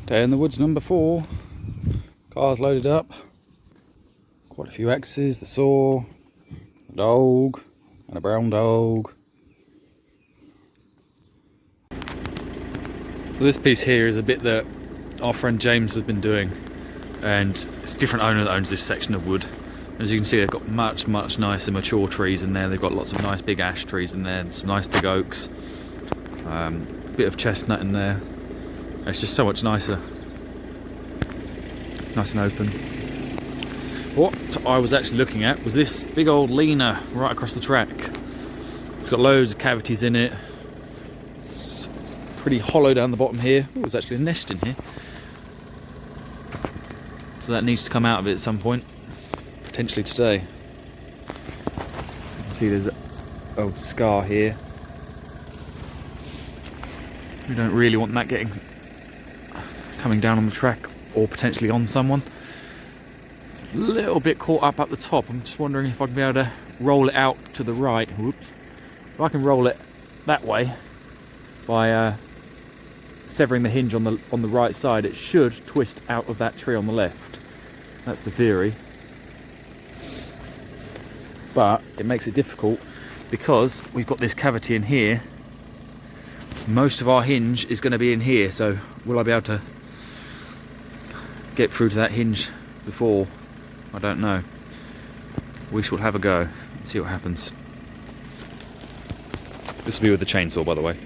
Day in the woods number 4. Cars loaded up. Quite a few axes, the saw, a dog, and a brown dog. So this piece here is a bit that our friend James has been doing, and it's a different owner that owns this section of wood. As you can see, they've got much nicer mature trees in there. They've got lots of nice big ash trees in there, some nice big oaks, a bit of chestnut in there. It's just so much nicer, nice and open. What I was actually looking at was this big old leaner right across the track. It's got loads of cavities in it. It's pretty hollow down the bottom here. Oh, there's actually a nest in here. So that needs to come out of it at some point, potentially today. You can see there's an old scar here. We don't really want that coming down on the track or potentially on someone. It's a little bit caught up the top. I'm just wondering if I can be able to roll it out to the right. Whoops. If I can roll it that way by severing the hinge on the right side, it should twist out of that tree on the left. That's the theory. But it makes it difficult because we've got this cavity in here. Most of our hinge is going to be in here, so will I be able to get through to that hinge before? I don't know. We shall have a go and see what happens. This will be with the chainsaw, by the way.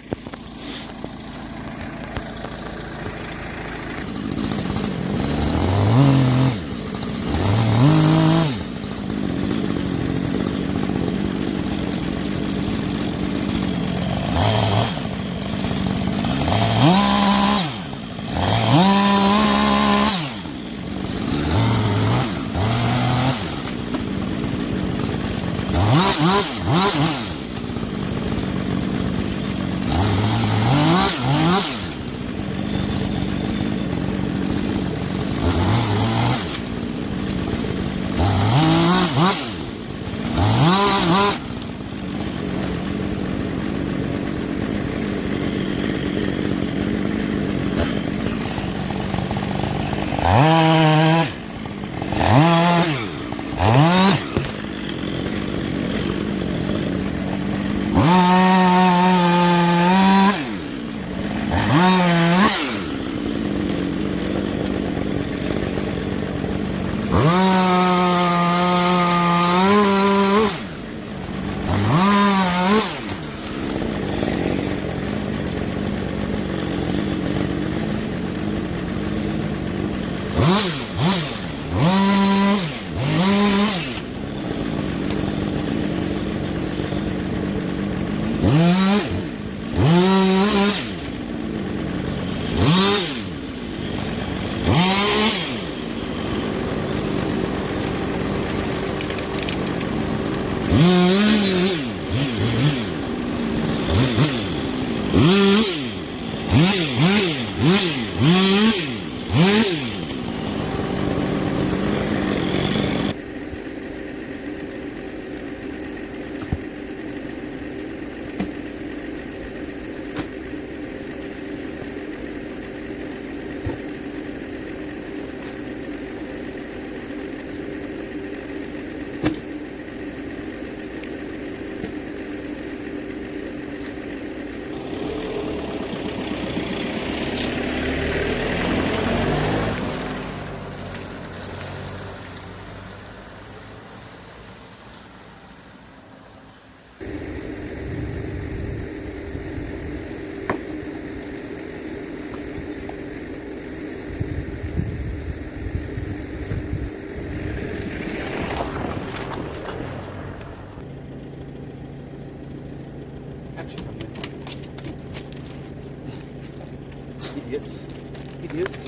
Idiots.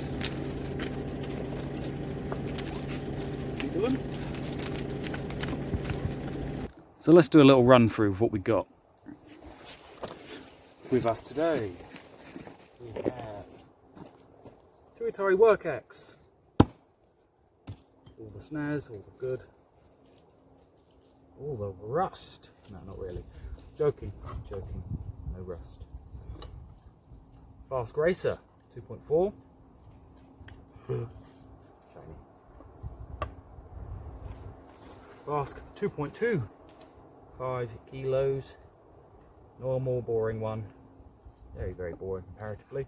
What are you doing? So let's do a little run through of what we got. With us today, we have Tuatara work axe. All the snares, all the good. All the rust. No, not really. Joking. No rust. Fast Racer 2.4. Shiny. Flask 2.2, 5 kilos. Normal, boring one. Very, very boring comparatively.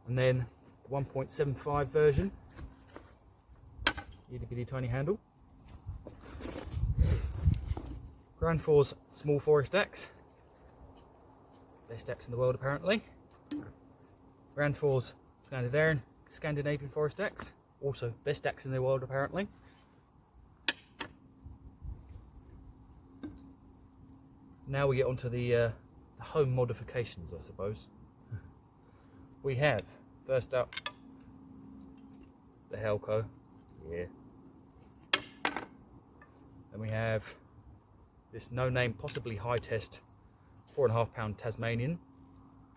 And then the 1.75 version. Itty bitty tiny handle. Grand Force small forest axe. Best axe in the world apparently. Grand Force Scandinavian forest axe. Also best axe in the world apparently. Now we get onto the home modifications, I suppose. We have, first up, the Helco. Yeah. Then we have this no name, possibly high test, 4.5 pound Tasmanian.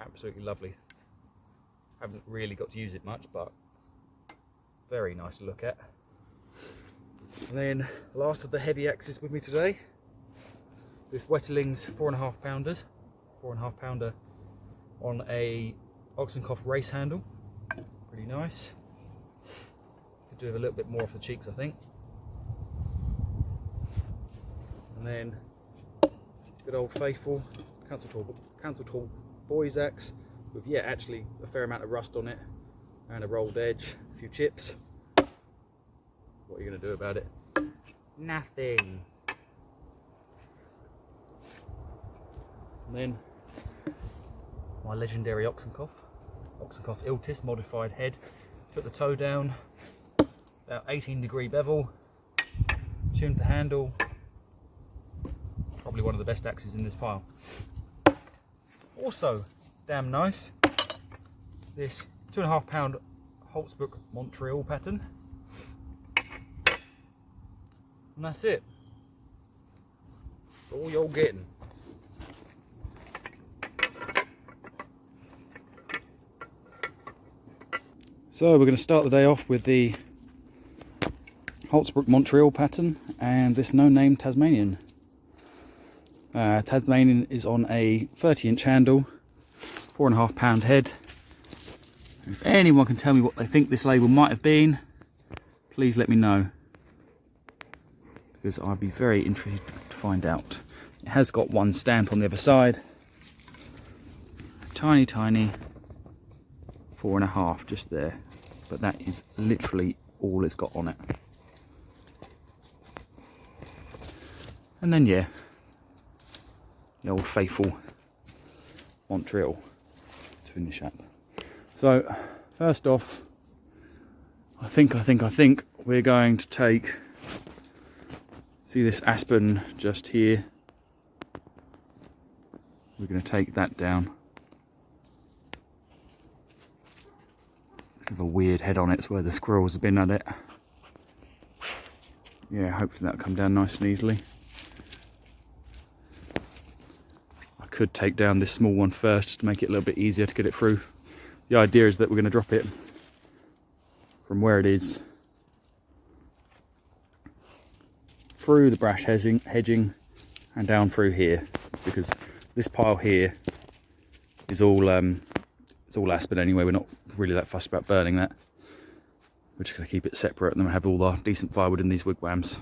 Absolutely lovely. Haven't really got to use it much, but very nice to look at. And then last of the heavy axes with me today, this Wetterlings 4.5 pounders, 4.5 pounder on a Oxenkoff race handle. Pretty nice. Could do with a little bit more off the cheeks, I think. And then good old faithful Council Talk boys axe with, yeah, actually a fair amount of rust on it and a rolled edge, a few chips. What are you going to do about it? Nothing. And then my legendary Oxenkoff Iltis modified head. Took the toe down, about 18-degree bevel, tuned the handle. Probably one of the best axes in this pile. Also, damn nice, this 2.5 pound Holtzbrook Montreal pattern. And that's it. That's all you're getting. So we're going to start the day off with the Holtzbrook Montreal pattern and this no-name Tasmanian. Tasmanian is on a 30-inch handle, 4.5 pound head. If anyone can tell me what they think this label might have been, please let me know, because I'd be very interested to find out. It has got one stamp on the other side, tiny 4.5 just there, but that is literally all it's got on it. And then, yeah, the old faithful Montreal to finish up. So first off, I think we're going to take, see this aspen just here, we're going to take that down. Have a weird head on it, it's where the squirrels have been at it. Yeah, hopefully that'll come down nice and easily. I could take down this small one first just to make it a little bit easier to get it through. The idea is that we're going to drop it from where it is through the brash hedging and down through here, because this pile here is all it's all aspen anyway. We're not really that fussed about burning that. We're just going to keep it separate and then we have all our decent firewood in these wigwams.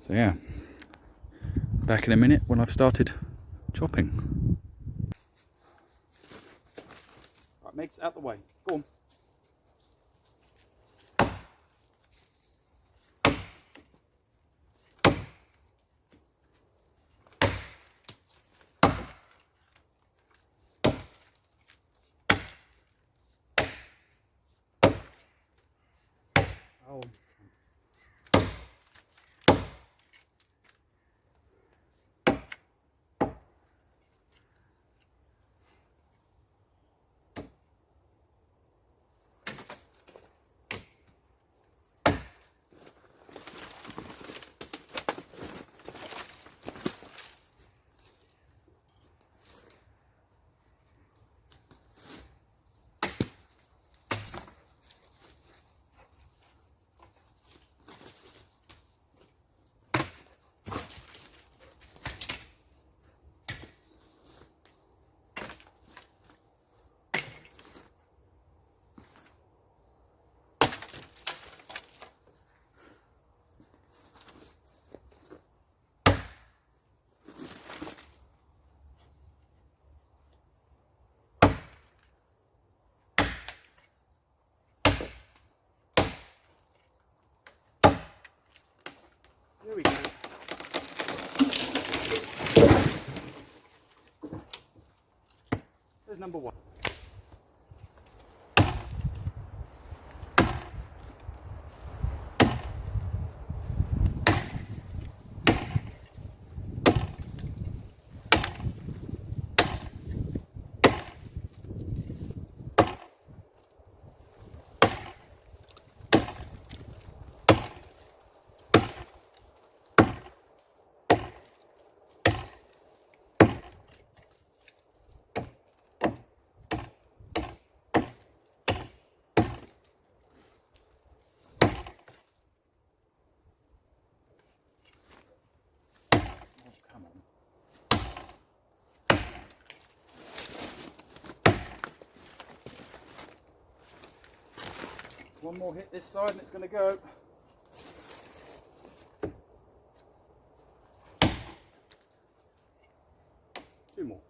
So yeah, back in a minute when I've started chopping. Right, Megs, out the way. Go on. Oh. Method number 1. Come on. One more hit this side and it's going to go. Two more.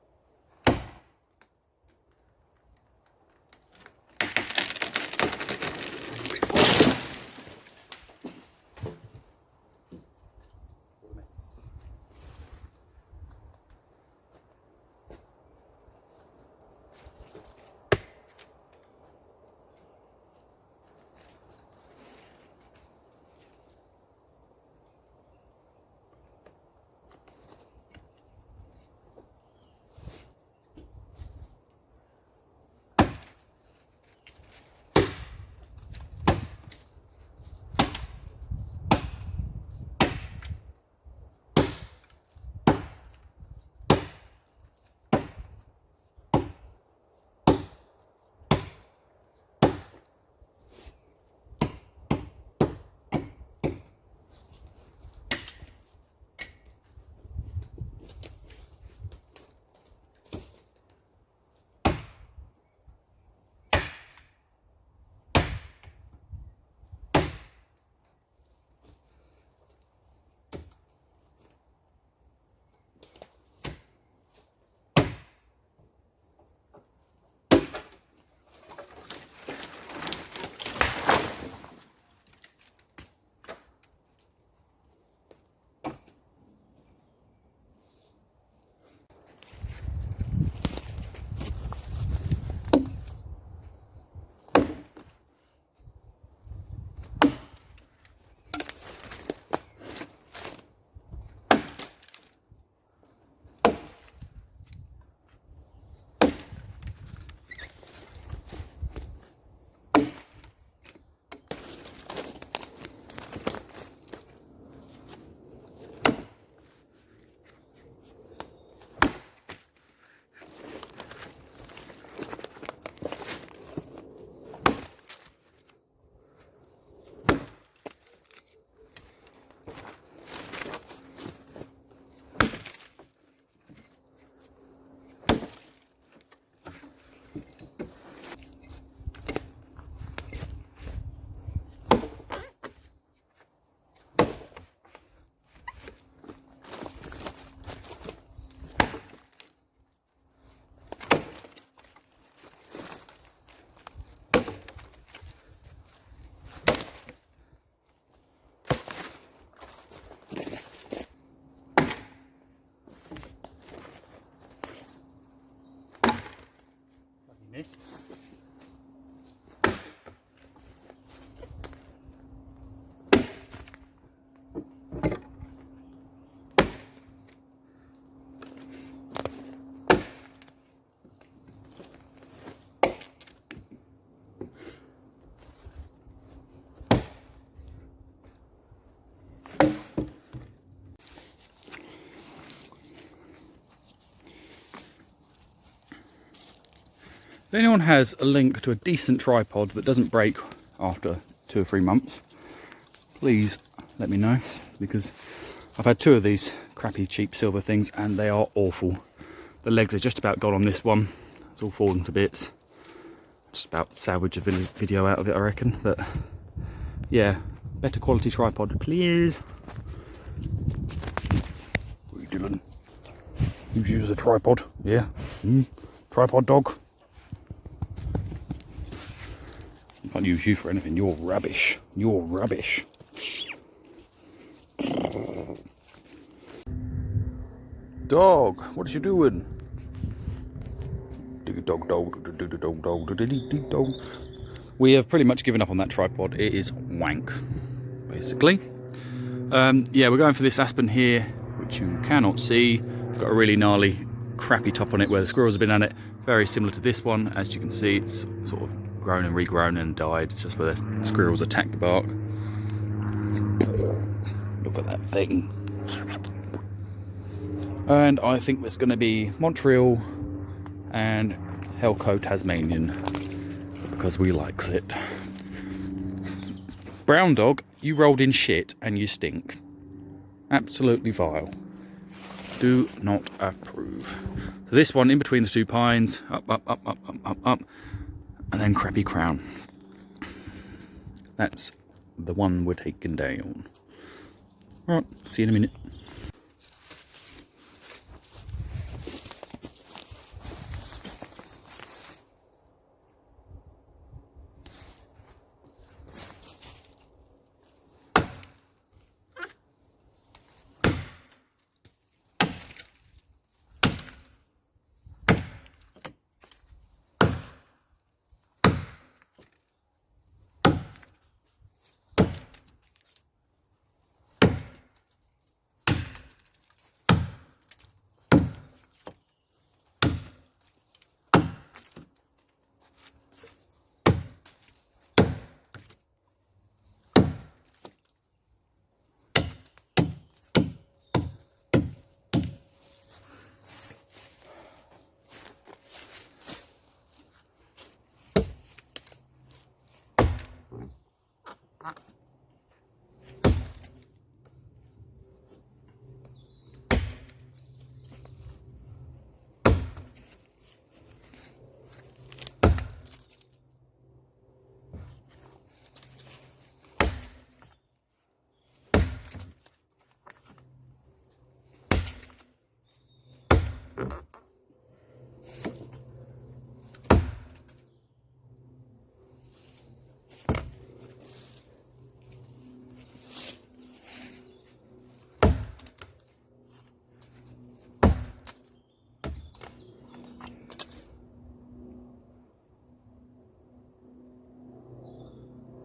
Missed. If anyone has a link to a decent tripod that doesn't break after 2 or 3 months, please let me know, because I've had 2 of these crappy cheap silver things and they are awful. The legs are just about gone on this one. It's all fallen to bits. Just about salvage a video out of it, I reckon. But yeah, better quality tripod, please. What are you doing? You use a tripod, yeah? Tripod dog. I can't use you for anything. You're rubbish. You're rubbish. Dog, what are you doing? Digga We have pretty much given up on that tripod. It is wank, basically. Yeah, we're going for this Aspen here, which you cannot see. It's got a really gnarly, crappy top on it where the squirrels have been on it. Very similar to this one. As you can see, it's sort of grown and regrown and died, just where the squirrels attacked the bark. Look at that thing. And I think there's going to be Montreal and Helco Tasmanian, because we likes it. Brown dog, you rolled in shit and you stink. Absolutely vile. Do not approve. So this one in between the two pines, up, and then crappy crown. That's the one we're taking down. Right, see you in a minute.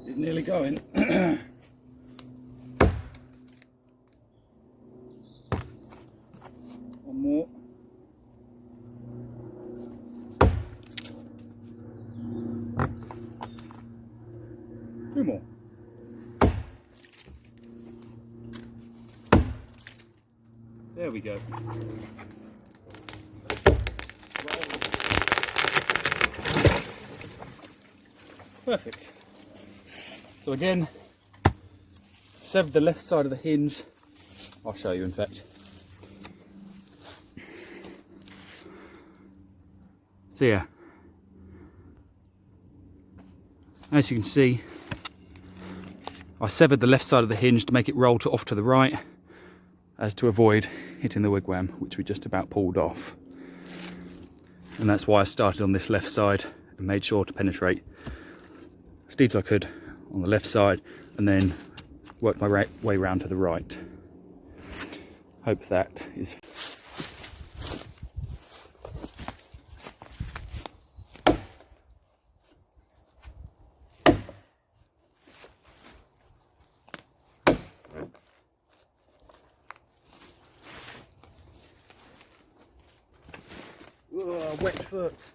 It's nearly going. One more. Two more. There we go. Perfect. So again, severed the left side of the hinge. I'll show you in fact. So yeah, as you can see, I severed the left side of the hinge to make it roll off to the right, as to avoid hitting the wigwam, which we just about pulled off. And that's why I started on this left side and made sure to penetrate as deep as I could on the left side, and then worked my way round to the right. Hope that is. Wet foot.